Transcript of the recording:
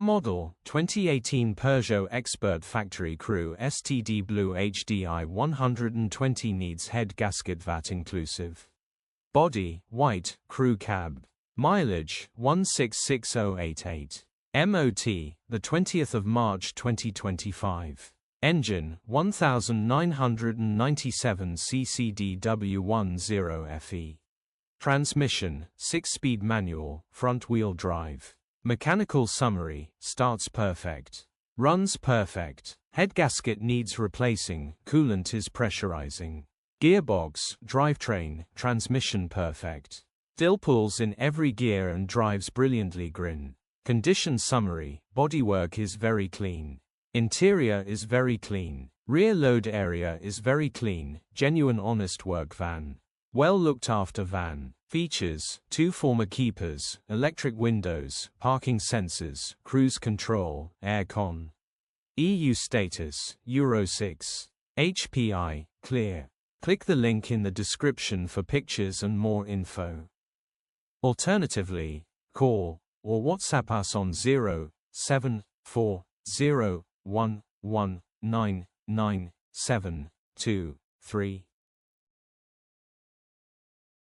model, 2018 Peugeot Expert Factory Crew STD BLUEHDI 120 needs head gasket VAT inclusive. Body, white, crew cab. Mileage, 166088. MOT, the 20th of March 2025. Engine, 1997 ccdw10fe. Transmission, 6-speed manual, front-wheel drive. Mechanical summary, starts perfect. Runs perfect. Head gasket needs replacing, coolant is pressurizing. Gearbox, drivetrain, transmission perfect. Dill pulls in every gear and drives brilliantly grin. Condition summary, bodywork is very clean. Interior is very clean. Rear load area is very clean, genuine honest work van. Well looked after van. Features, 2 former keepers, electric windows, parking sensors, cruise control, aircon. EU status, Euro 6. HPI, clear. Click the link in the description for pictures and more info. Alternatively, call or WhatsApp us on 07401199723.